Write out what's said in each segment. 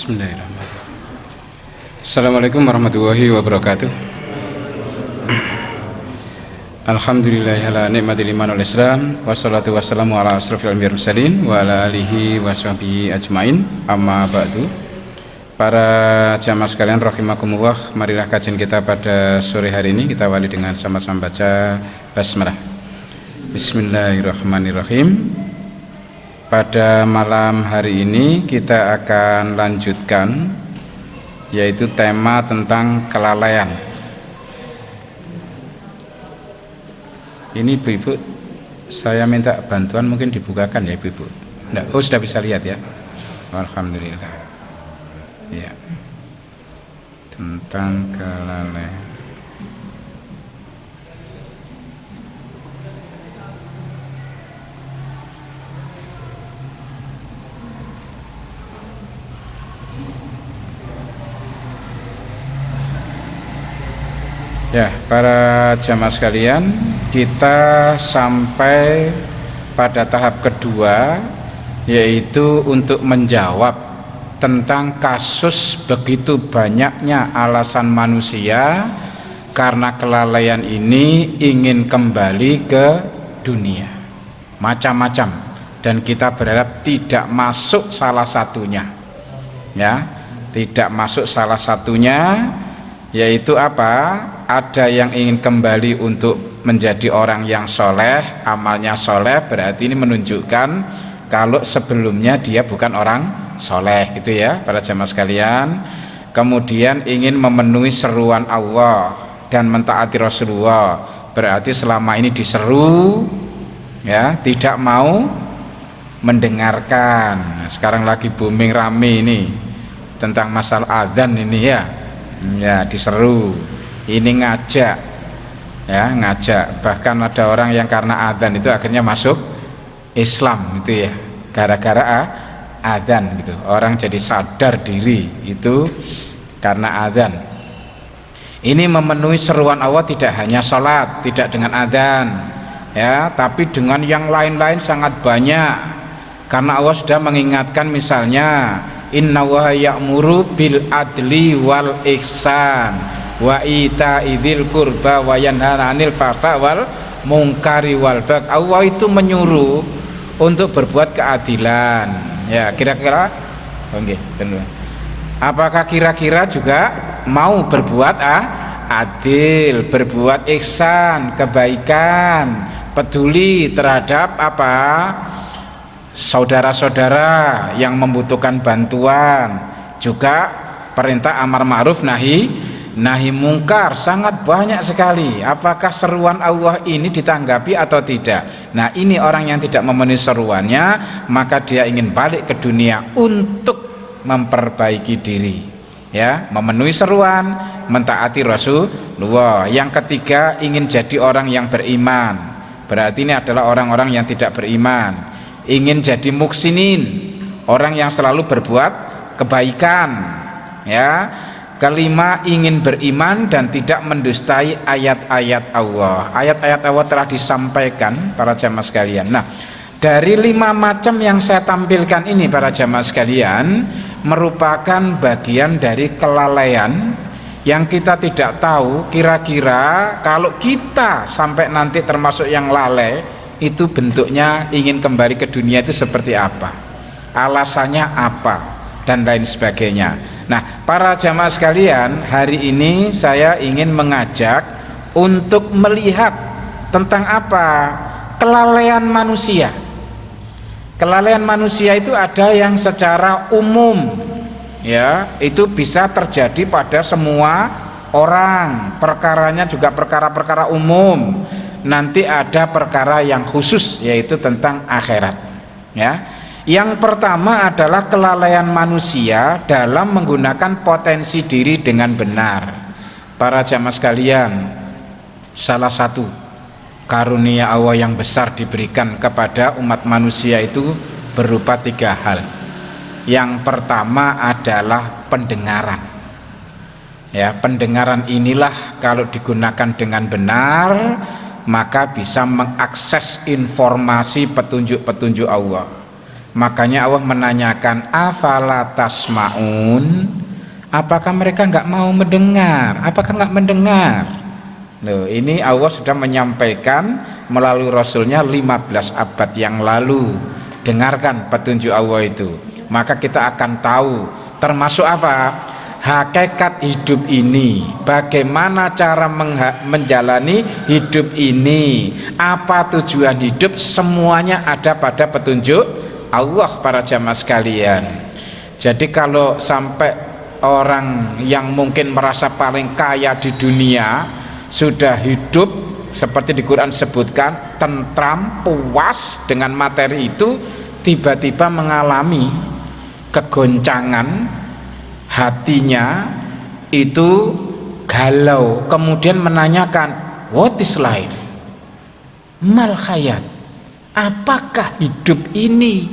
Bismillahirrahmanirrahim. Assalamualaikum warahmatullahi wabarakatuh. Alhamdulillahi ala nikmatil iman wal islam, wassalatu wassalamu ala asrofil anbiya'i wal mursalin wa ala alihi washabihi ajmain, amma ba'du. Para jamaah sekalian rahimakumullah, marilah kajian kita pada sore hari ini kita awali dengan sama-sama baca basmalah. Bismillahirrahmanirrahim. Pada malam hari ini kita akan lanjutkan, yaitu tema tentang kelalaian. Ini ibu-ibu, saya minta bantuan, mungkin dibukakan ya ibu-ibu. Oh, sudah bisa lihat ya. Alhamdulillah. Ya. Tentang kelalaian. Ya, para jamaah sekalian, kita sampai pada tahap kedua, yaitu untuk menjawab tentang kasus begitu banyaknya alasan manusia karena kelalaian ini ingin kembali ke dunia. Macam-macam, dan kita berharap tidak masuk salah satunya. Ya, tidak masuk salah satunya, yaitu apa? Ada yang ingin kembali untuk menjadi orang yang soleh, amalnya soleh, berarti ini menunjukkan kalau sebelumnya dia bukan orang soleh, gitu ya para jamaah sekalian. Kemudian ingin memenuhi seruan Allah dan mentaati Rasulullah, berarti selama ini diseru ya tidak mau mendengarkan. Sekarang lagi booming rame ini tentang masalah adzan ini ya diseru, ini ngajak ya, ngajak. Bahkan ada orang yang karena adzan itu akhirnya masuk Islam gitu ya, gara-gara adzan gitu. Orang jadi sadar diri itu karena adzan. Ini memenuhi seruan Allah, tidak hanya sholat, tidak dengan adzan ya, tapi dengan yang lain-lain sangat banyak. Karena Allah sudah mengingatkan, misalnya innallaha ya'muru bil adli wal ihsan wa ita'idzil qurba wa yanha 'anil fahsya'i wal munkari wal baghi. Allah itu menyuruh untuk berbuat keadilan. Ya, kira-kira apakah kira-kira juga mau berbuat adil, berbuat ihsan, kebaikan, peduli terhadap apa? Saudara-saudara yang membutuhkan bantuan, juga perintah amar ma'ruf nahi mungkar, sangat banyak sekali. Apakah seruan Allah ini ditanggapi atau tidak? Nah, ini orang yang tidak memenuhi seruannya, maka dia ingin balik ke dunia untuk memperbaiki diri ya, memenuhi seruan, mentaati Rasulullah. Yang ketiga, ingin jadi orang yang beriman, berarti ini adalah orang-orang yang tidak beriman. Ingin jadi muksinin, orang yang selalu berbuat kebaikan ya. Kelima, ingin beriman dan tidak mendustai ayat-ayat Allah. Ayat-ayat Allah telah disampaikan para jamaah sekalian. Nah, dari 5 macam yang saya tampilkan ini para jamaah sekalian, merupakan bagian dari kelalaian yang kita tidak tahu kira-kira kalau kita sampai nanti termasuk yang lalai, itu bentuknya ingin kembali ke dunia itu seperti apa, alasannya apa, dan lain sebagainya. Nah, para jamaah sekalian, hari ini saya ingin mengajak untuk melihat tentang apa? Kelalaian manusia. Kelalaian manusia itu ada yang secara umum ya, itu bisa terjadi pada semua orang. Perkaranya juga perkara-perkara umum. Nanti ada perkara yang khusus, yaitu tentang akhirat ya. Yang pertama adalah kelalaian manusia dalam menggunakan potensi diri dengan benar. Para jamaah sekalian, salah satu karunia Allah yang besar diberikan kepada umat manusia itu berupa 3 hal. Yang pertama adalah pendengaran ya, pendengaran inilah kalau digunakan dengan benar maka bisa mengakses informasi petunjuk-petunjuk Allah. Makanya Allah menanyakan afala tasmaun, apakah mereka nggak mau mendengar, apakah nggak mendengar. Loh, ini Allah sudah menyampaikan melalui Rasulnya 15 abad yang lalu. Dengarkan petunjuk Allah itu, maka kita akan tahu termasuk apa hakikat hidup ini, bagaimana cara menjalani hidup ini, apa tujuan hidup, semuanya ada pada petunjuk Allah para jamaah sekalian. Jadi kalau sampai orang yang mungkin merasa paling kaya di dunia sudah hidup seperti di Quran sebutkan tentram, puas dengan materi itu, tiba-tiba mengalami kegoncangan hatinya itu galau, kemudian menanyakan what is life, mal hayat, apakah hidup ini,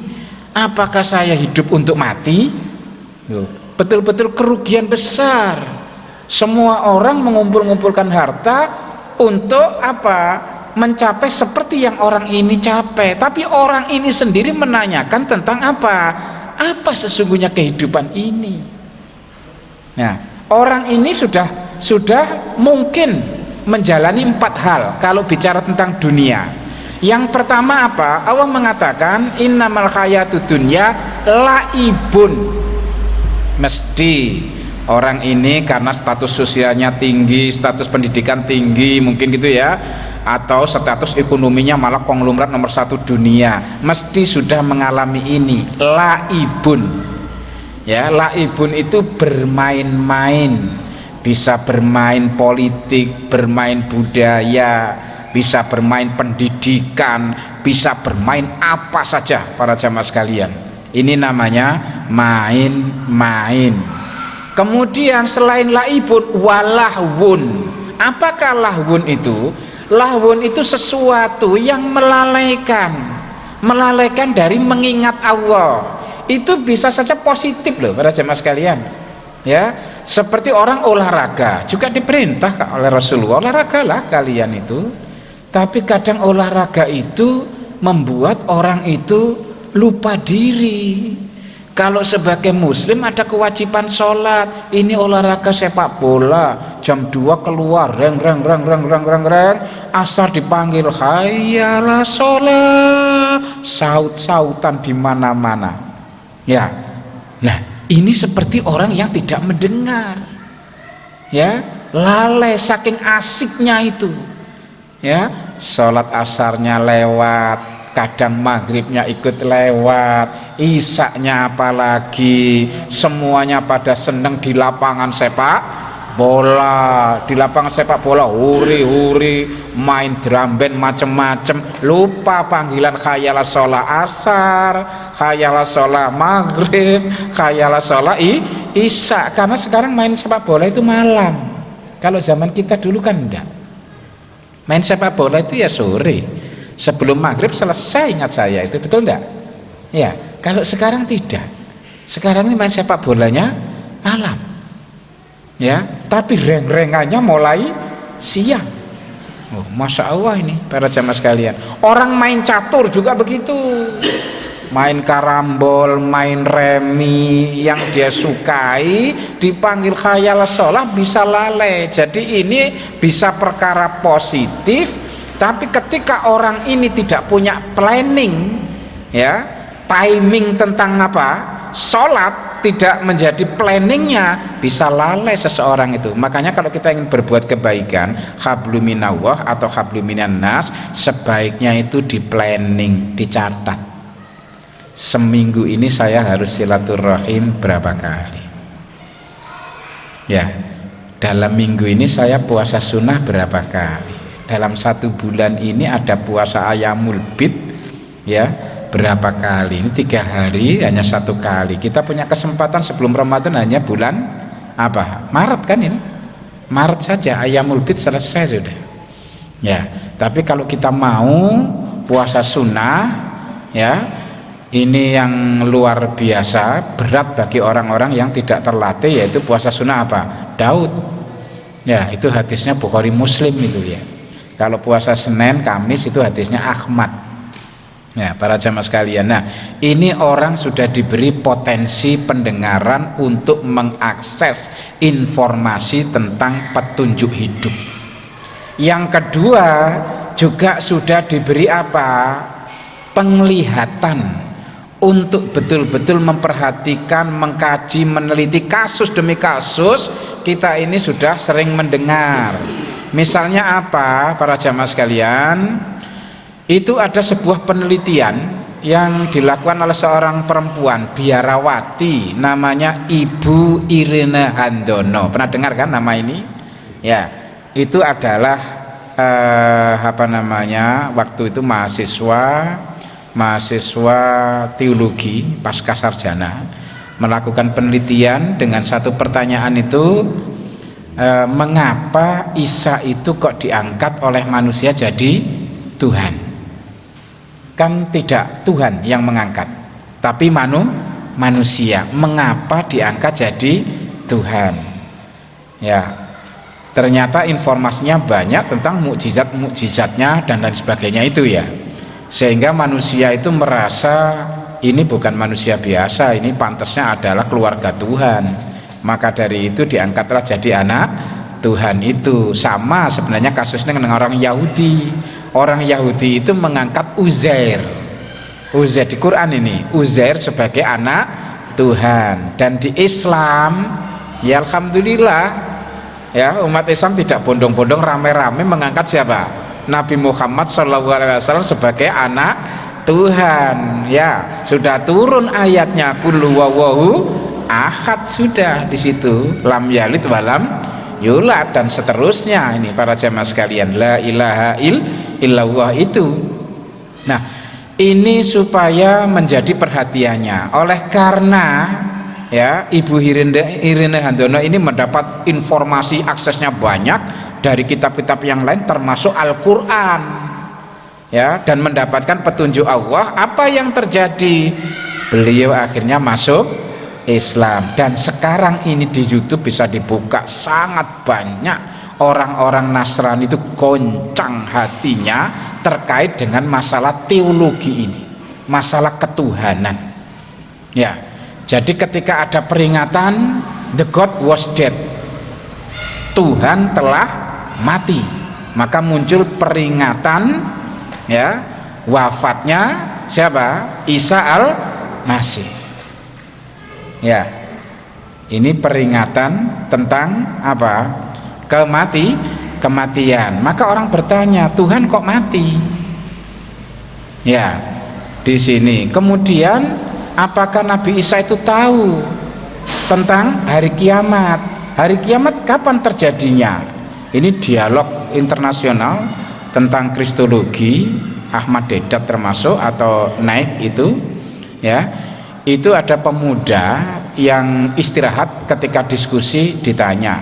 apakah saya hidup untuk mati? Betul-betul kerugian besar. Semua orang mengumpulkan harta untuk apa? Mencapai seperti yang orang ini capai, tapi orang ini sendiri menanyakan tentang apa sesungguhnya kehidupan ini. Nah, orang ini sudah mungkin menjalani 4 hal kalau bicara tentang dunia. Yang pertama apa? Allah mengatakan innamal hayatud dunya laibun. Mesti orang ini karena status sosialnya tinggi, status pendidikan tinggi, mungkin gitu ya, atau status ekonominya malah konglomerat nomor 1 dunia, mesti sudah mengalami ini laibun. Ya, laibun itu bermain-main, bisa bermain politik, bermain budaya, bisa bermain pendidikan, bisa bermain apa saja para jamaah sekalian. Ini namanya main-main. Kemudian selain laibun, walahwun. Apakah lahwun itu? Lahwun itu sesuatu yang melalaikan dari mengingat Allah. Itu bisa saja positif loh para jemaah sekalian, ya, seperti orang olahraga juga diperintah oleh Rasulullah, olahragalah kalian itu, tapi kadang olahraga itu membuat orang itu lupa diri. Kalau sebagai muslim ada kewajiban sholat, ini olahraga sepak bola jam 2 keluar reng asar dipanggil hayyalah sholat, saut-sautan di mana-mana. Ya, nah ini seperti orang yang tidak mendengar, ya, lalai saking asiknya itu, ya, sholat asarnya lewat, kadang maghribnya ikut lewat, isaknya apalagi, semuanya pada seneng di lapangan sepak bola, huri-huri, main drum band macem-macem, lupa panggilan khayalah sholat asar, khayalah sholat maghrib, khayalah sholat isya, karena sekarang main sepak bola itu malam. Kalau zaman kita dulu kan enggak, main sepak bola itu ya sore sebelum maghrib selesai, ingat saya itu, betul enggak? Ya, kalau sekarang tidak, sekarang ini main sepak bolanya malam, ya, tapi reng-rengannya mulai siang. Oh, masya Allah ini para jamaah sekalian. Orang main catur juga begitu, main karambol, main remi, yang dia sukai dipanggil khayal sholat bisa lalai. Jadi ini bisa perkara positif, tapi ketika orang ini tidak punya planning, ya, timing tentang sholat, tidak menjadi planningnya, bisa lalai seseorang itu. Makanya kalau kita ingin berbuat kebaikan, hablum minallah atau hablum minan nas, sebaiknya itu di planning, dicatat. Seminggu ini saya harus silaturahim berapa kali, ya, dalam minggu ini saya puasa sunnah berapa kali, dalam 1 bulan ini ada puasa ayamul bid, ya, berapa kali, ini 3 hari hanya 1 kali. Kita punya kesempatan sebelum Ramadan hanya bulan Maret kan, ini Maret saja ayamul bid selesai sudah, ya. Tapi kalau kita mau puasa sunnah, ya, ini yang luar biasa berat bagi orang-orang yang tidak terlatih, yaitu puasa sunnah Daud, ya, itu hadisnya Bukhari Muslim itu, ya. Kalau puasa Senin Kamis itu hadisnya Ahmad, Ya, para jamaah sekalian. Nah, ini orang sudah diberi potensi pendengaran untuk mengakses informasi tentang petunjuk hidup. Yang kedua, juga sudah diberi apa? Penglihatan untuk betul-betul memperhatikan, mengkaji, meneliti kasus demi kasus. Kita ini sudah sering mendengar. Misalnya apa, para jamaah sekalian? Itu ada sebuah penelitian yang dilakukan oleh seorang perempuan biarawati, namanya Ibu Irene Handono. Pernah dengar kan nama ini? Ya, itu adalah waktu itu mahasiswa teologi pasca sarjana melakukan penelitian dengan satu pertanyaan itu, mengapa Isa itu kok diangkat oleh manusia jadi Tuhan? Kan tidak Tuhan yang mengangkat, tapi manusia. Mengapa diangkat jadi Tuhan? Ya, ternyata informasinya banyak tentang mukjizat-mukjizatnya dan lain sebagainya itu ya, sehingga manusia itu merasa ini bukan manusia biasa, ini pantasnya adalah keluarga Tuhan. Maka dari itu diangkatlah jadi anak Tuhan itu. Sama sebenarnya kasusnya dengan orang Yahudi. Orang Yahudi itu mengangkat Uzair di Quran ini, Uzair sebagai anak Tuhan. Dan di Islam ya alhamdulillah ya, umat Islam tidak bondong-bondong rame-rame mengangkat siapa? Nabi Muhammad SAW sebagai anak Tuhan. Ya, sudah turun ayatnya qul huwallahu ahad, sudah di situ, lam yalid walam yulad, dan seterusnya. Ini para jamaah sekalian, la ilaha illallah itu. Nah, ini supaya menjadi perhatiannya. Oleh karena ya Ibu Irene Handono ini mendapat informasi, aksesnya banyak dari kitab-kitab yang lain termasuk Al-Qur'an. Ya, dan mendapatkan petunjuk Allah. Apa yang terjadi? Beliau akhirnya masuk Islam, dan sekarang ini di YouTube bisa dibuka, sangat banyak orang-orang Nasrani itu goncang hatinya terkait dengan masalah teologi ini, masalah ketuhanan. Ya, jadi ketika ada peringatan the God was dead, Tuhan telah mati, maka muncul peringatan ya wafatnya siapa? Isa al-Masih. Ya, ini peringatan tentang apa? Kematian. Maka orang bertanya, Tuhan kok mati? Ya, di sini. Kemudian apakah Nabi Isa itu tahu tentang hari kiamat? Hari kiamat kapan terjadinya? Ini dialog internasional tentang kristologi, Ahmad Deedat termasuk, atau Naik itu ya. Itu ada pemuda yang istirahat, ketika diskusi ditanya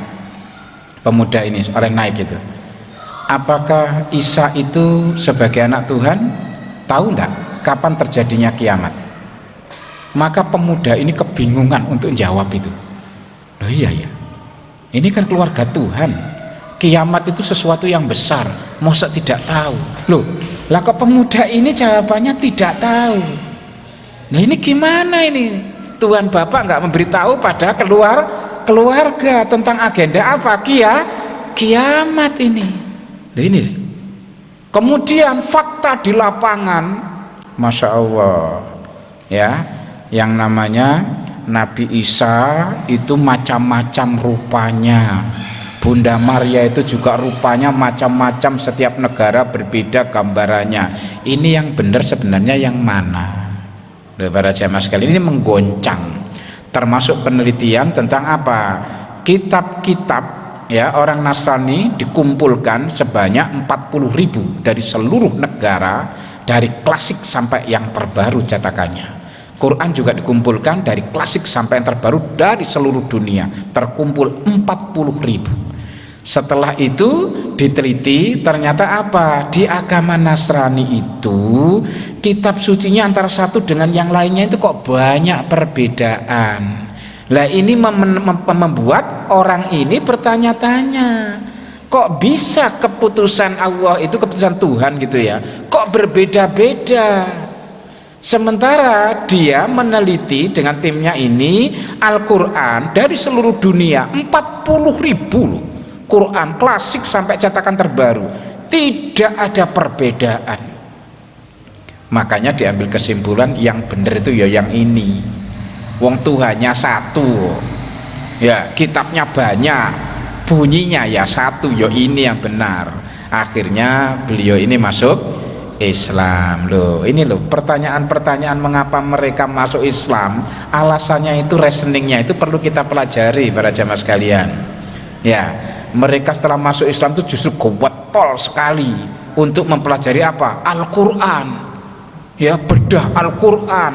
pemuda ini oleh Naik itu, apakah Isa itu sebagai anak Tuhan tahu enggak kapan terjadinya kiamat? Maka pemuda ini kebingungan untuk jawab itu. Loh iya ya, ini kan keluarga Tuhan, kiamat itu sesuatu yang besar, masa tidak tahu? Loh, lah kok pemuda ini jawabannya tidak tahu? Nah ini gimana ini? Tuhan Bapak nggak memberitahu pada keluarga tentang agenda apa? Kiamat ini. Nah ini. Kemudian fakta di lapangan, Masya Allah ya, yang namanya Nabi Isa itu macam-macam rupanya. Bunda Maria itu juga rupanya macam-macam, setiap negara berbeda gambarannya. Ini yang benar sebenarnya yang mana? Para jamaah sekalian, ini menggoncang, termasuk penelitian tentang apa? Kitab-kitab ya orang Nasrani dikumpulkan sebanyak 40.000 dari seluruh negara, dari klasik sampai yang terbaru cetakannya. Quran juga dikumpulkan dari klasik sampai yang terbaru dari seluruh dunia, terkumpul 40.000. Setelah itu diteliti, ternyata apa? Di agama Nasrani itu kitab sucinya antara satu dengan yang lainnya itu kok banyak perbedaan. Lah ini membuat orang ini bertanya-tanya, kok bisa keputusan Allah itu, keputusan Tuhan gitu ya, kok berbeda-beda? Sementara dia meneliti dengan timnya ini Al-Quran dari seluruh dunia 40.000 loh. Quran klasik sampai cetakan terbaru, tidak ada perbedaan. Makanya diambil kesimpulan yang benar itu ya yang ini. Wong Tuhannya satu, ya kitabnya banyak, bunyinya ya satu, ya ini yang benar. Akhirnya beliau ini masuk Islam loh. Ini loh pertanyaan-pertanyaan mengapa mereka masuk Islam, alasannya itu, reasoningnya itu perlu kita pelajari para jamaah sekalian. Ya, mereka setelah masuk Islam itu justru getol sekali untuk mempelajari apa? Al-Quran. Ya, bedah Al-Quran,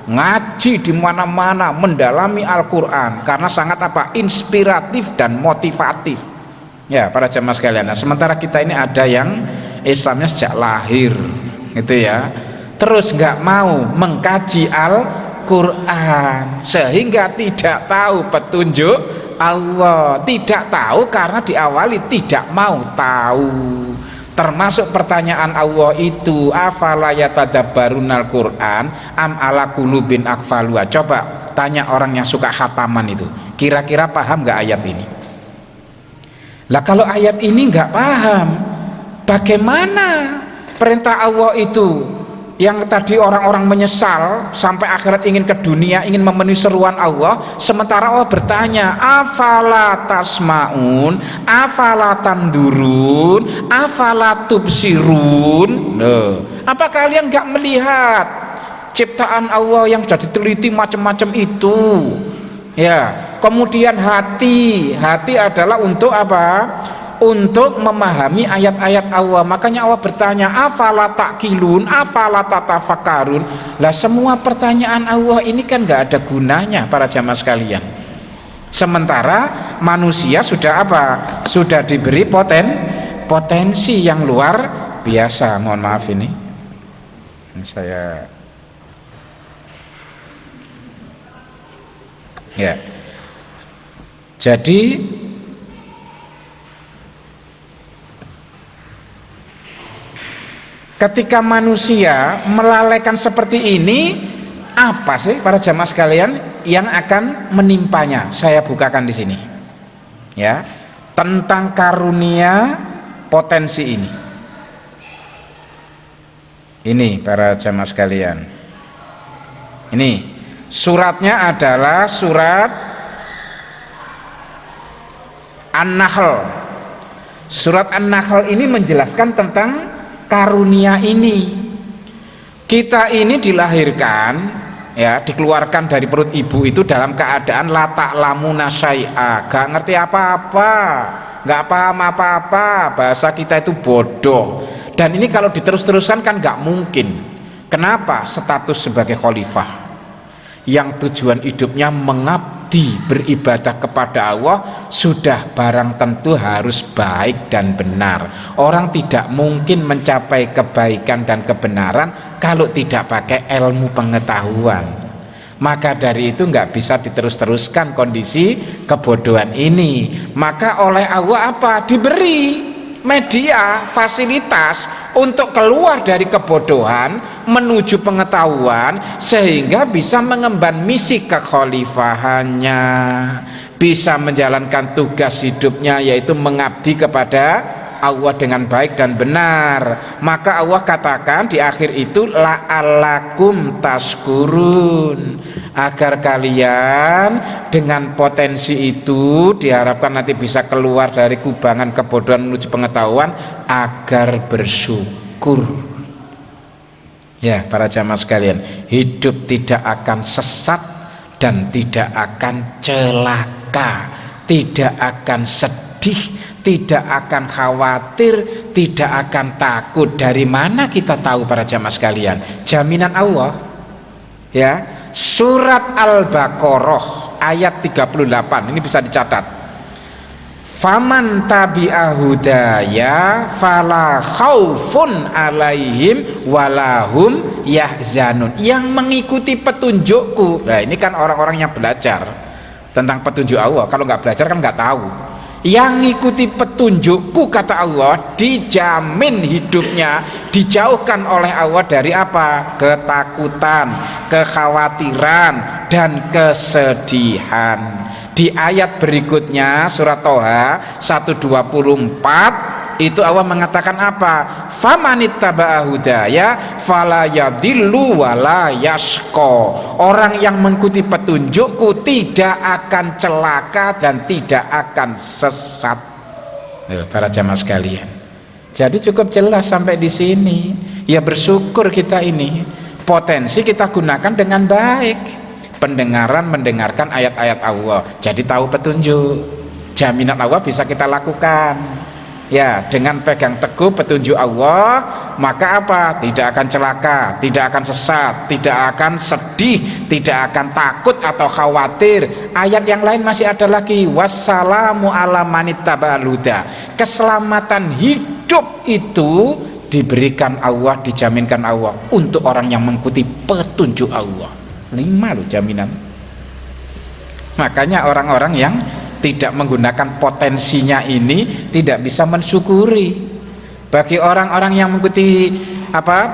ngaji di mana-mana, mendalami Al-Quran karena sangat apa? Inspiratif dan motivatif. Ya, para jamaah sekalian. Nah, sementara kita ini ada yang Islamnya sejak lahir gitu ya, terus nggak mau mengkaji Al-Quran sehingga tidak tahu petunjuk Allah, tidak tahu karena diawali tidak mau tahu. Termasuk pertanyaan Allah itu, afala yatadabbarunal Quran am ala qulubin aqfaluha. Coba tanya orang yang suka khataman itu, kira-kira paham nggak ayat ini? Lah kalau ayat ini nggak paham, bagaimana perintah Allah itu yang tadi orang-orang menyesal sampai akhirat ingin ke dunia, ingin memenuhi seruan Allah, sementara Allah bertanya, afala tasmaun, afala tandurun, afala tubsirun. Loh, apa kalian nggak melihat ciptaan Allah yang sudah diteliti macam-macam itu? Ya, kemudian hati adalah untuk apa? Untuk memahami ayat-ayat Allah. Makanya Allah bertanya, afala ta'qilun, afala tatafakkarun. Lah semua pertanyaan Allah ini kan nggak ada gunanya para jamaah sekalian. Sementara manusia sudah apa? Sudah diberi potensi yang luar biasa. Mohon maaf ini saya ya. Jadi ketika manusia melalaikan seperti ini, apa sih para jamaah sekalian yang akan menimpanya? Saya bukakan di sini ya, tentang karunia potensi ini. Ini para jamaah sekalian, ini suratnya adalah surat An-Nahl. Surat An-Nahl ini menjelaskan tentang karunia ini. Kita ini dilahirkan ya, dikeluarkan dari perut ibu itu dalam keadaan la ta'lamuna syai'a, gak ngerti apa-apa, gak paham apa-apa, bahasa kita itu bodoh. Dan ini kalau diterus-teruskan kan gak mungkin. Kenapa? Status sebagai khalifah yang tujuan hidupnya mengabdi beribadah kepada Allah sudah barang tentu harus baik dan benar. Orang tidak mungkin mencapai kebaikan dan kebenaran kalau tidak pakai ilmu pengetahuan. Maka dari itu nggak bisa diterus-teruskan kondisi kebodohan ini. Maka oleh Allah apa? Diberi media, fasilitas untuk keluar dari kebodohan menuju pengetahuan sehingga bisa mengemban misi kekhalifahannya, bisa menjalankan tugas hidupnya yaitu mengabdi kepada Allah dengan baik dan benar. Maka Allah katakan di akhir itu la'allakum tashkurun, agar kalian dengan potensi itu diharapkan nanti bisa keluar dari kubangan kebodohan menuju pengetahuan agar bersyukur. Ya para jamaah sekalian, hidup tidak akan sesat dan tidak akan celaka, tidak akan sedih, tidak akan khawatir, tidak akan takut. Dari mana kita tahu para jamaah sekalian? Jaminan Allah ya. Surat Al-Baqarah ayat 38 ini bisa dicatat. Faman tabi'a hudaya fala khaufun alaihim walahum yahzanun. Yang mengikuti petunjukku. Nah ini kan orang-orang yang belajar tentang petunjuk Allah. Kalau nggak belajar kan nggak tahu. yang ngikuti petunjukku kata Allah dijamin hidupnya dijauhkan oleh Allah dari apa? Ketakutan, kekhawatiran dan kesedihan. Di ayat berikutnya surat Toha 124 itu Allah mengatakan apa? Famanittaba'a hudaya fala yadillu wala yashqa. Orang yang mengikuti petunjukku tidak akan celaka dan tidak akan sesat. Para jamaah sekalian. Jadi cukup jelas sampai di sini. Ya bersyukur kita ini potensi kita gunakan dengan baik. Pendengaran mendengarkan ayat-ayat Allah. Jadi tahu petunjuk. Jaminan Allah bisa kita lakukan. Ya, dengan pegang teguh petunjuk Allah, maka apa? Tidak akan celaka, tidak akan sesat, tidak akan sedih, tidak akan takut atau khawatir. Ayat yang lain masih ada lagi, wassalamu ala manittaba'al huda. Keselamatan hidup itu diberikan Allah, dijaminkan Allah untuk orang yang mengikuti petunjuk Allah. 5 loh jaminan. Makanya orang-orang yang tidak menggunakan potensinya ini tidak bisa mensyukuri. Bagi orang-orang yang mengikuti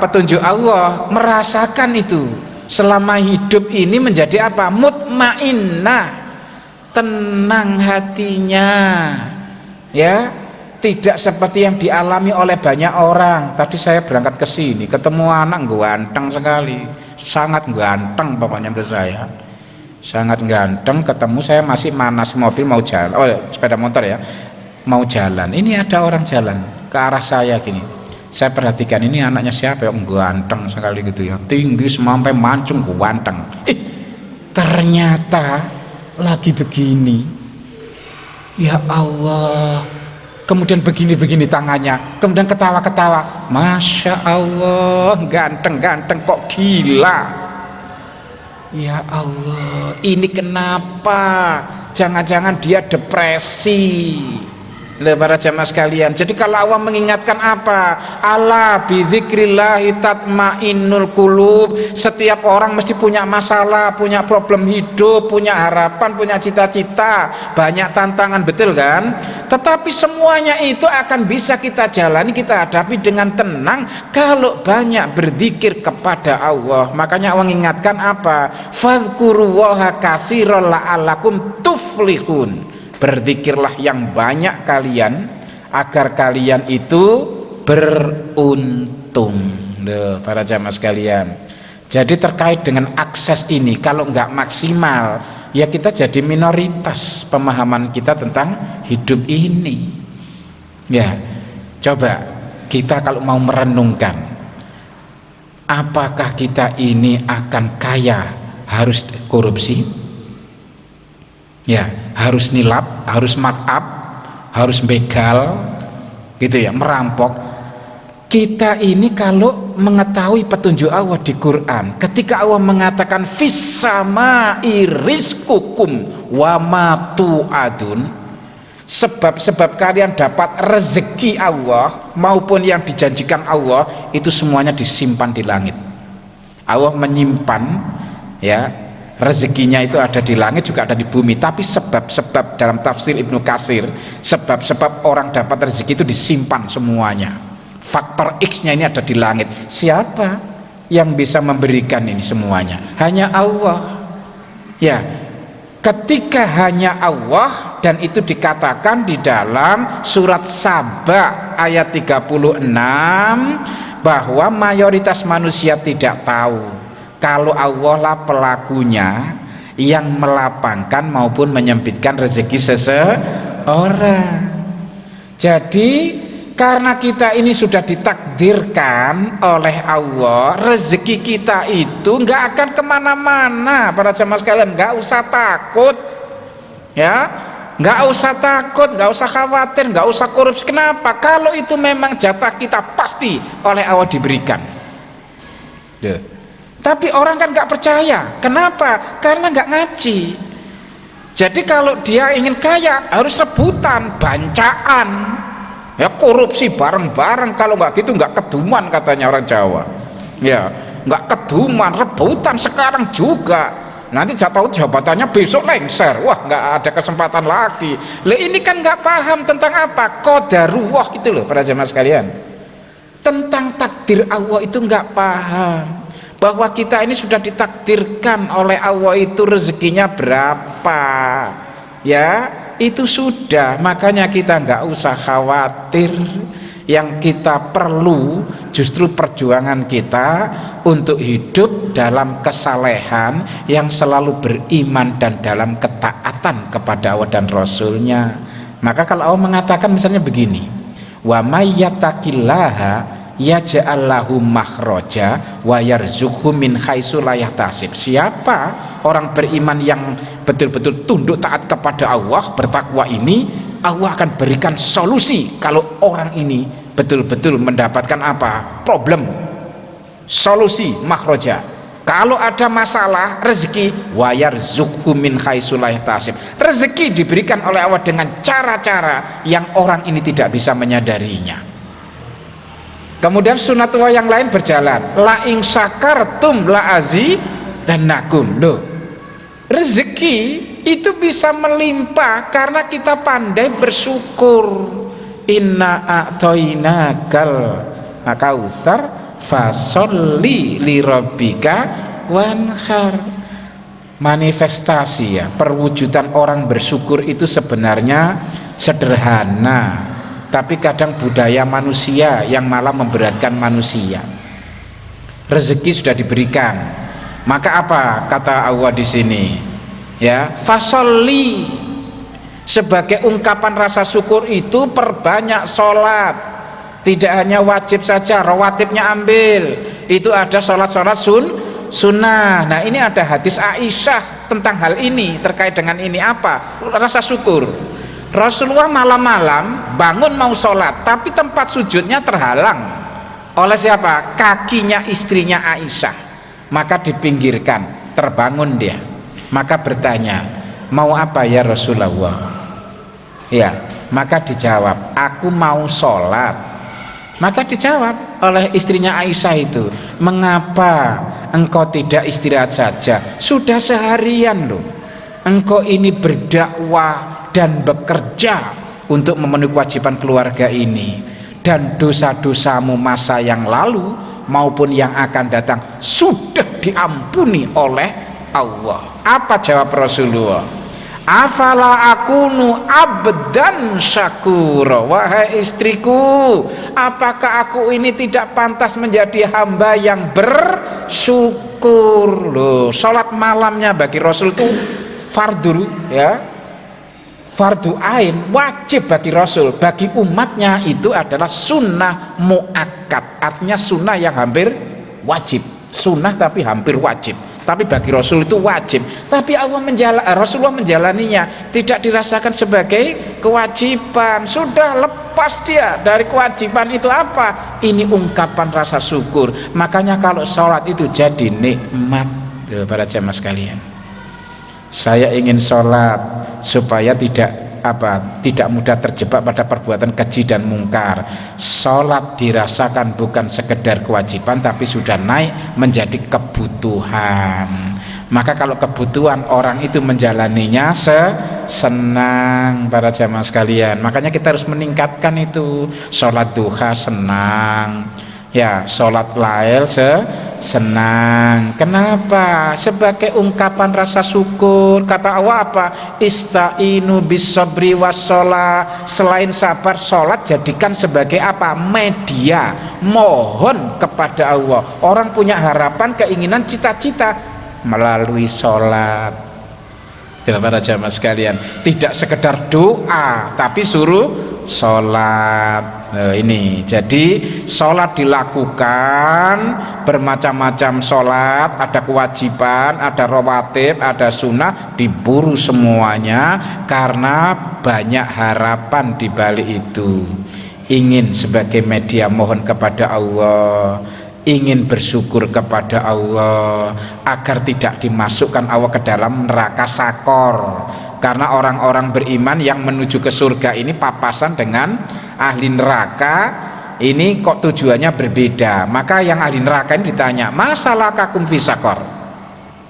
petunjuk Allah merasakan itu selama hidup ini menjadi apa? Mutmainnah, tenang hatinya, ya, tidak seperti yang dialami oleh banyak orang. Tadi saya berangkat ke sini ketemu anak ganteng sekali, sangat ganteng pokoknya menurut saya. Sangat ganteng, ketemu saya masih manas mobil mau jalan, sepeda motor ya, mau jalan, ini ada orang jalan ke arah saya gini, saya perhatikan ini anaknya siapa ya, ganteng sekali gitu ya, tinggi sampai mancung, ganteng, ternyata lagi begini, ya Allah, kemudian begini-begini tangannya, kemudian ketawa-ketawa, Masya Allah, ganteng-ganteng kok gila. Ya Allah, ini kenapa? Jangan-jangan dia depresi. Para jamaah sekalian, jadi kalau Allah mengingatkan apa? Ala bidzikrillahi tatmainnul qulub. Setiap orang mesti punya masalah, punya problem hidup, punya harapan, punya cita-cita, banyak tantangan, betul kan? Tetapi semuanya itu akan bisa kita jalani, kita hadapi dengan tenang kalau banyak berzikir kepada Allah. Makanya Allah mengingatkan apa? Fadhkurullaha katsiran la'allakum tuflihun. Berzikirlah yang banyak kalian agar kalian itu beruntung. Para jamaah sekalian, jadi terkait dengan akses ini, kalau nggak maksimal ya kita jadi minoritas pemahaman kita tentang hidup ini. Ya, coba kita kalau mau merenungkan, apakah kita ini akan kaya harus korupsi? Ya, harus nilap, harus markup, harus begal, gitu ya, merampok. Kita ini kalau mengetahui petunjuk Allah di Quran, ketika Allah mengatakan fis-sama'i rizqukum wa ma tu'adun, sebab-sebab kalian dapat rezeki Allah maupun yang dijanjikan Allah itu semuanya disimpan di langit. Allah menyimpan, ya, rezekinya itu ada di langit juga ada di bumi, tapi sebab-sebab dalam tafsir Ibnu Katsir, sebab-sebab orang dapat rezeki itu disimpan semuanya. Faktor X-nya ini ada di langit. Siapa yang bisa memberikan ini semuanya? Hanya Allah. Ya, ketika hanya Allah, dan itu dikatakan di dalam surat Saba ayat 36 bahwa mayoritas manusia tidak tahu kalau Allah lah pelakunya yang melapangkan maupun menyempitkan rezeki seseorang. Jadi karena kita ini sudah ditakdirkan oleh Allah, rezeki kita itu nggak akan kemana-mana. Para jamaah sekalian, nggak usah takut, ya, nggak usah takut, nggak usah khawatir, nggak usah korupsi. Kenapa? Kalau itu memang jatah kita pasti oleh Allah diberikan. Tapi orang kan nggak percaya. Kenapa? Karena nggak ngaji. Jadi kalau dia ingin kaya harus rebutan, bancaan, ya, korupsi bareng-bareng. Kalau nggak gitu nggak keduman katanya orang Jawa. Ya, nggak keduman, rebutan sekarang juga. nanti tahu jabatannya besok lengser, wah nggak ada kesempatan lagi. Ini kan nggak paham tentang apa qadarullah itu loh para jemaah sekalian, tentang takdir Allah itu nggak paham, bahwa kita ini sudah ditakdirkan oleh Allah itu rezekinya berapa ya, itu sudah. Makanya kita nggak usah khawatir. Yang kita perlu justru perjuangan kita untuk hidup dalam kesalehan, yang selalu beriman dan dalam ketaatan kepada Allah dan Rasulnya. Maka kalau Allah mengatakan misalnya begini, wa may yattaqillaha yaj'al lahu makhraja wa yarzuqhu min haitsu la yahtasib. Siapa orang beriman yang betul-betul tunduk taat kepada Allah, bertakwa ini, Allah akan berikan solusi kalau orang ini betul-betul mendapatkan apa? Problem. Solusi makhraja. Kalau ada masalah rezeki, wa yarzuqhu min haitsu la yahtasib. Rezeki diberikan oleh Allah dengan cara-cara yang orang ini tidak bisa menyadarinya. Kemudian sunatullah yang lain berjalan, la in syakartum la azidannakum. Loh, rezeki itu bisa melimpah karena kita pandai bersyukur. Inna a'toinakal kautsar fasolli lirabbika wanhar. Manifestasi ya, perwujudan orang bersyukur itu sebenarnya sederhana, tapi kadang budaya manusia yang malah memberatkan manusia. Rezeki sudah diberikan, maka apa kata Allah di sini? Ya, fasolli, sebagai ungkapan rasa syukur itu perbanyak sholat. Tidak hanya wajib saja, rawatibnya ambil, itu ada sholat-sholat sunnah. Nah ini ada hadis Aisyah tentang hal ini, terkait dengan ini apa? Rasa syukur. Rasulullah malam-malam bangun mau sholat, tapi tempat sujudnya terhalang oleh siapa? Kakinya istrinya Aisyah. Maka dipinggirkan, terbangun dia, maka bertanya, mau apa ya Rasulullah? Ya, maka dijawab, aku mau sholat. Maka dijawab oleh istrinya Aisyah itu, mengapa engkau tidak istirahat saja? Sudah seharian loh engkau ini berdakwah dan bekerja untuk memenuhi kewajiban keluarga ini, dan dosa-dosamu masa yang lalu maupun yang akan datang sudah diampuni oleh Allah. Apa jawab Rasulullah? Afala akunu abdan syakura. Wahai istriku, apakah aku ini tidak pantas menjadi hamba yang bersyukur? Loh, salat malamnya bagi Rasul itu fardu ya, fardu ain, wajib bagi Rasul. Bagi umatnya itu adalah sunnah muakkad, artinya sunnah yang hampir wajib, sunnah tapi hampir wajib. Tapi bagi Rasul itu wajib. Tapi Rasulullah menjalaninya tidak dirasakan sebagai kewajiban. Sudah lepas dia dari kewajiban itu apa? Ini ungkapan rasa syukur. Makanya kalau sholat itu jadi nikmat. Tuh, para jamaah sekalian, saya ingin sholat supaya tidak mudah terjebak pada perbuatan keji dan mungkar. Sholat dirasakan bukan sekedar kewajiban, tapi sudah naik menjadi kebutuhan. Maka kalau kebutuhan, orang itu menjalaninya senang, para jamaah sekalian. Makanya kita harus meningkatkan itu. Sholat duha senang, ya, sholat lail senang. Kenapa? Sebagai ungkapan rasa syukur. Kata Allah apa? Istainu bisabri wassalah. Selain sabar, sholat jadikan sebagai apa? Media, mohon kepada Allah. Orang punya harapan, keinginan, cita-cita melalui sholat. Ya, para jamaah sekalian, tidak sekedar doa, tapi suruh sholat. Ini jadi sholat dilakukan bermacam-macam sholat, ada kewajiban, ada rawatib, ada sunnah, diburu semuanya karena banyak harapan di balik itu. Ingin sebagai media mohon kepada Allah, ingin bersyukur kepada Allah agar tidak dimasukkan Allah ke dalam neraka sakor. Karena orang-orang beriman yang menuju ke surga ini papasan dengan ahli neraka ini kok tujuannya berbeda. Maka yang ahli neraka ini ditanya, masalah kakum fi sakor,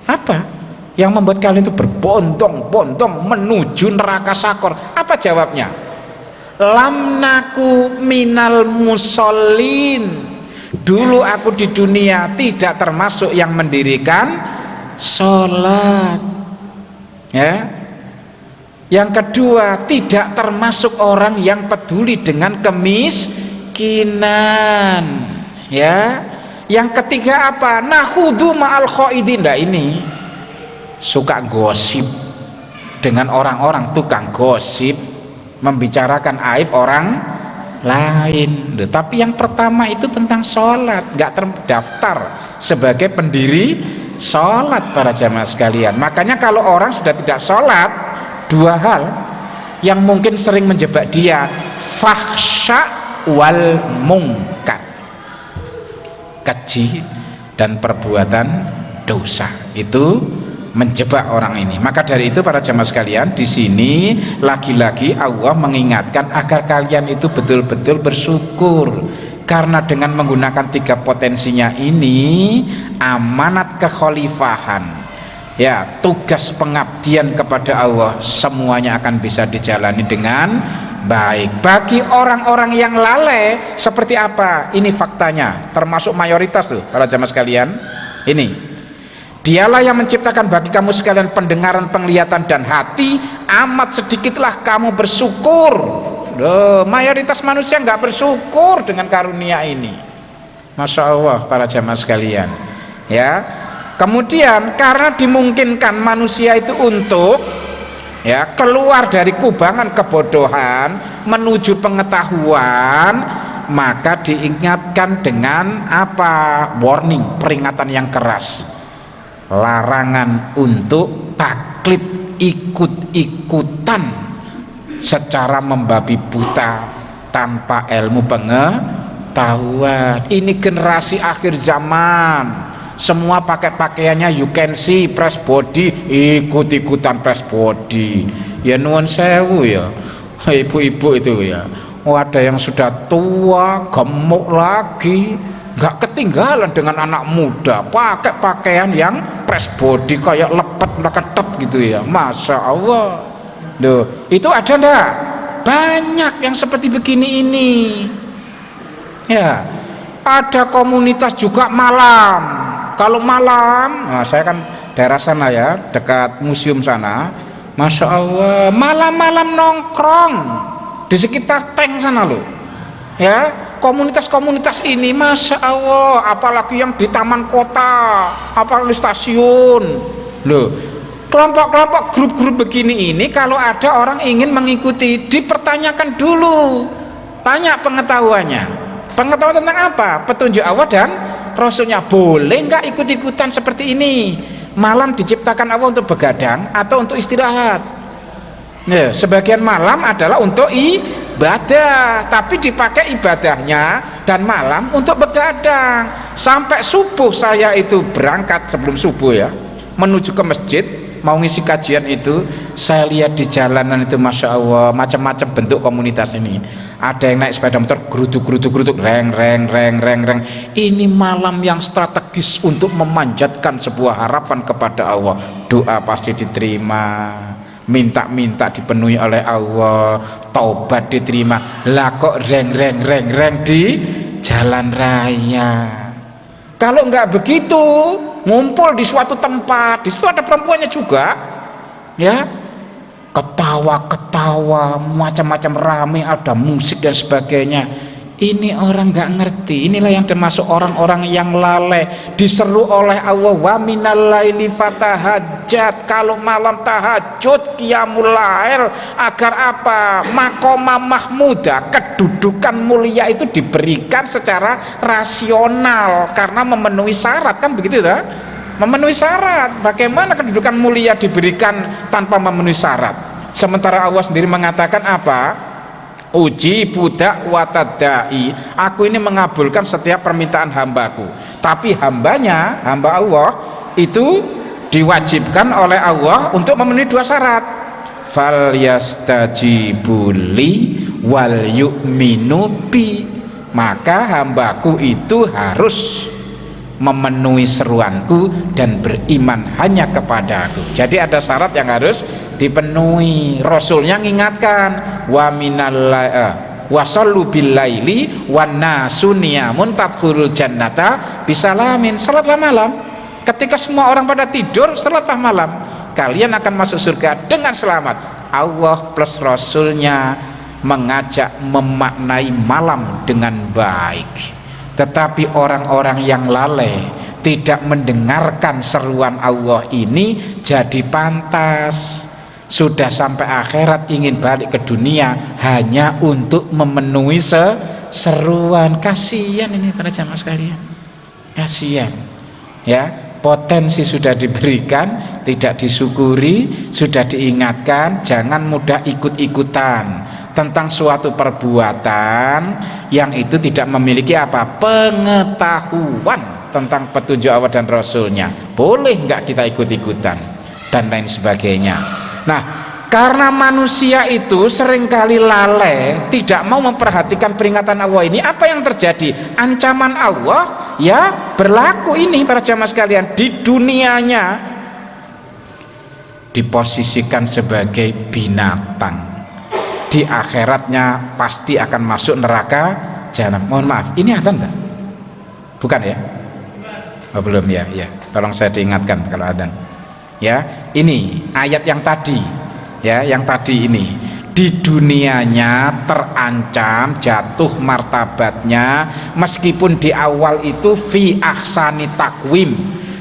apa yang membuat kalian itu berbondong-bondong menuju neraka sakor? Apa jawabnya? Lam naku minal musallin. Dulu aku di dunia tidak termasuk yang mendirikan sholat. Ya. Yang kedua, tidak termasuk orang yang peduli dengan kemiskinan. Ya. Yang ketiga apa? Nahudu ma'al khaidin. Nah, ini suka gosip dengan orang-orang, tukang gosip, membicarakan aib orang lain. Loh, tapi yang pertama itu tentang sholat, nggak terdaftar sebagai pendiri sholat para jamaah sekalian. Makanya kalau orang sudah tidak sholat, dua hal yang mungkin sering menjebak dia, fahsya wal mungkar, keji dan perbuatan dosa, itu menjebak orang ini. Maka dari itu para jamaah sekalian, di sini lagi-lagi Allah mengingatkan agar kalian itu betul-betul bersyukur, karena dengan menggunakan tiga potensinya ini, amanat kekhalifahan, ya, tugas pengabdian kepada Allah, semuanya akan bisa dijalani dengan baik. Bagi orang-orang yang lalai seperti apa? Ini faktanya, termasuk mayoritas tuh para jamaah sekalian. Ini Dialah yang menciptakan bagi kamu sekalian pendengaran, penglihatan dan hati. Amat sedikitlah kamu bersyukur. Loh, mayoritas manusia nggak bersyukur dengan karunia ini. Masya Allah para jamaah sekalian. Ya. Kemudian karena dimungkinkan manusia itu untuk keluar dari kubangan kebodohan menuju pengetahuan, maka diingatkan dengan apa? Warning, peringatan yang keras. Larangan untuk taklid, ikut-ikutan secara membabi buta tanpa ilmu pengetahuan. Ini generasi akhir zaman, semua pakai pakaiannya you can see press body, ikut-ikutan press body. Ya nuwun sewu ya ibu-ibu itu ya. Ada yang sudah tua gemuk lagi, nggak ketinggalan dengan anak muda pakai pakaian yang press body kayak lepet meleketet gitu ya. Masya Allah. Loh, itu ada ndak? Banyak yang seperti begini ini. Ya, ada komunitas juga malam. Kalau malam, nah saya kan daerah sana ya, dekat museum sana. Masya Allah, malam-malam nongkrong di sekitar tank sana loh. Ya, komunitas-komunitas ini Masya Allah, apalagi yang di taman kota, apalagi stasiun loh, kelompok-kelompok grup-grup begini ini, kalau ada orang ingin mengikuti, dipertanyakan dulu, tanya pengetahuannya tentang apa, petunjuk Allah dan Rasulnya. Boleh nggak ikut-ikutan seperti ini? Malam diciptakan Allah untuk begadang atau untuk istirahat? Ya, sebagian malam adalah untuk ibadah, tapi dipakai ibadahnya dan malam untuk begadang. Sampai subuh saya itu berangkat sebelum subuh ya, menuju ke masjid mau ngisi kajian itu, saya lihat di jalanan itu Masya Allah macam-macam bentuk komunitas ini. Ada yang naik sepeda motor geruduk, reng. Ini malam yang strategis untuk memanjatkan sebuah harapan kepada Allah. Doa pasti diterima, minta dipenuhi oleh Allah, taubat diterima. Lah kok reng di jalan raya. Kalau nggak begitu, ngumpul di suatu tempat, di situ ada perempuannya juga, ya, ketawa macam-macam rame, ada musik dan sebagainya. Ini orang nggak ngerti. Inilah yang termasuk orang-orang yang lalai. Diseru oleh Allah, wa minal laili fatahajjat, kalau malam tahajud qiyamul lail, agar apa? Maqama mahmuda, kedudukan mulia itu diberikan secara rasional karena memenuhi syarat, kan begitu ya? Memenuhi syarat. Bagaimana kedudukan mulia diberikan tanpa memenuhi syarat? Sementara Allah sendiri mengatakan apa? Uji budak watadai, aku ini mengabulkan setiap permintaan hambaku. Tapi hamba Allah itu diwajibkan oleh Allah untuk memenuhi dua syarat. Fal yastajibuli wal yu'minu bi, maka hambaku itu harus memenuhi seruanku dan beriman hanya kepadaku. Jadi ada syarat yang harus dipenuhi. Rasulnya mengingatkan wasallu billaili wan nasu niyamun tadkhulul jannata bisalamin. Salatlah malam ketika semua orang pada tidur, salatlah malam, kalian akan masuk surga dengan selamat. Allah plus Rasulnya mengajak memaknai malam dengan baik. Tetapi orang-orang yang lalai tidak mendengarkan seruan Allah ini jadi pantas. Sudah sampai akhirat ingin balik ke dunia hanya untuk memenuhi seruan. Kasihan ini para jamaah sekalian, kasihan ya. Potensi sudah diberikan, tidak disyukuri, sudah diingatkan jangan mudah ikut-ikutan tentang suatu perbuatan yang itu tidak memiliki apa? Pengetahuan tentang petunjuk Allah dan Rasulnya. Boleh nggak kita ikut-ikutan dan lain sebagainya. Nah, karena manusia itu seringkali lalai, tidak mau memperhatikan peringatan Allah ini, apa yang terjadi? Ancaman Allah ya berlaku ini para jamaah sekalian. Di dunianya diposisikan sebagai binatang, di akhiratnya pasti akan masuk neraka jahanam. Mohon maaf, ini adzan tak? Bukan ya? Oh belum ya, ya. Tolong saya diingatkan kalau adzan. Ya, ini ayat yang tadi. Ya, yang tadi ini. Di dunianya terancam jatuh martabatnya, meskipun di awal itu fi ahsani takwim,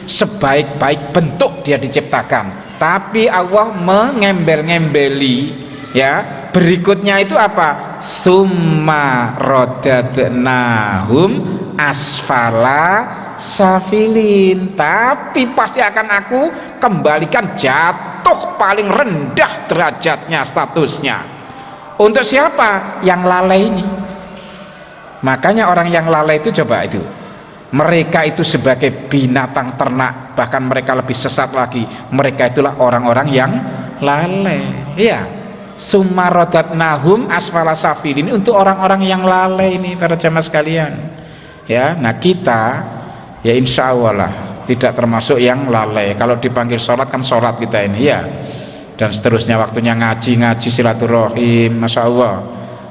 sebaik-baik bentuk dia diciptakan. Tapi Allah mengembel-ngembeli, ya. Berikutnya itu apa? Summa rodadnahum asfala safilin. Tapi pasti akan aku kembalikan jatuh paling rendah derajatnya, statusnya. Untuk siapa? Yang lalai ini. Makanya orang yang lalai itu coba itu, mereka itu sebagai binatang ternak, bahkan mereka lebih sesat lagi. Mereka itulah orang-orang yang lalai. Iya. Summa rodatnahum asfala safilin, untuk orang-orang yang lalai ini para jamaah sekalian. Ya, nah kita ya insya Allah lah tidak termasuk yang lalai. Kalau dipanggil sholat kan sholat kita ini ya, dan seterusnya. Waktunya ngaji silaturahim, masya Allah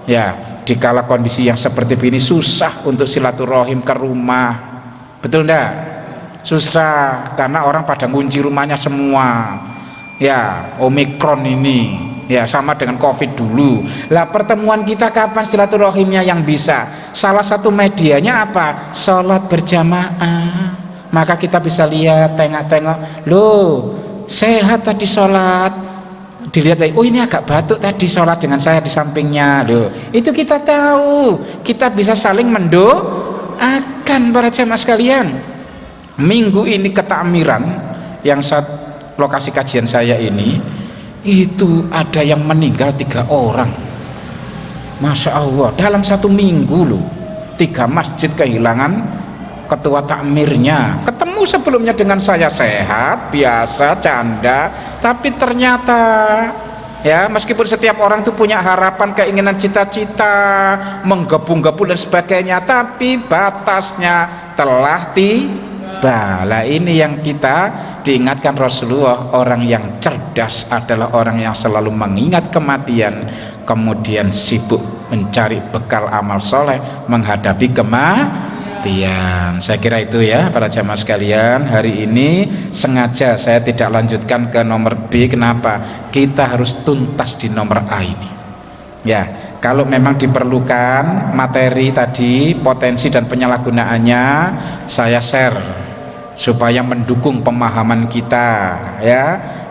ya. Dikala kondisi yang seperti ini susah untuk silaturahim ke rumah, betul enggak? Susah karena orang pada ngunci rumahnya semua ya. Omikron ini ya sama dengan COVID dulu. Lah pertemuan kita kapan silaturahimnya yang bisa? Salah satu medianya apa? Sholat berjamaah. Maka kita bisa lihat, tengok-tengok, loh sehat tadi sholat. Dilihat, oh ini agak batuk tadi sholat dengan saya di sampingnya. Loh itu kita tahu. Kita bisa saling mendoakan para jamaah sekalian. Minggu ini ketakmiran yang saat lokasi kajian saya ini, itu ada yang meninggal 3 orang. Masya Allah, dalam 1 minggu loh, 3 masjid kehilangan ketua takmirnya. Ketemu sebelumnya dengan saya sehat, biasa, canda, tapi ternyata ya meskipun setiap orang itu punya harapan, keinginan, cita-cita, menggebu-gebu dan sebagainya, tapi batasnya telah tiba. Lah ini yang kita diingatkan Rasulullah, orang yang cerdas adalah orang yang selalu mengingat kematian, kemudian sibuk mencari bekal amal soleh menghadapi kematian. Saya kira itu ya para jamaah sekalian. Hari ini sengaja saya tidak lanjutkan ke nomor B. Kenapa? Kita harus tuntas di nomor A ini ya. Kalau memang diperlukan materi tadi, potensi dan penyalahgunaannya, saya share supaya mendukung pemahaman kita ya.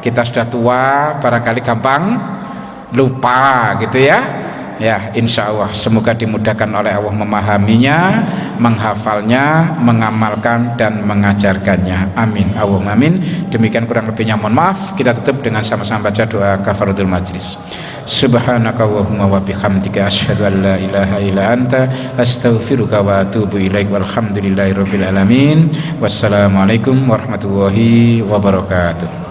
Kita sudah tua, barangkali gampang lupa gitu ya. Ya insya Allah semoga dimudahkan oleh Allah memahaminya, menghafalnya, mengamalkan dan mengajarkannya. Amin Allahumma amin. Demikian kurang lebihnya mohon maaf. Kita tutup dengan sama-sama baca doa kafaratul majlis. Subhanaka Allahumma wa bihamdika asyhadu an la ilaha illa anta astaghfiruka wa atubu ilaik. Walhamdulillahi rabbil alamin. Wassalamualaikum warahmatullahi wabarakatuh.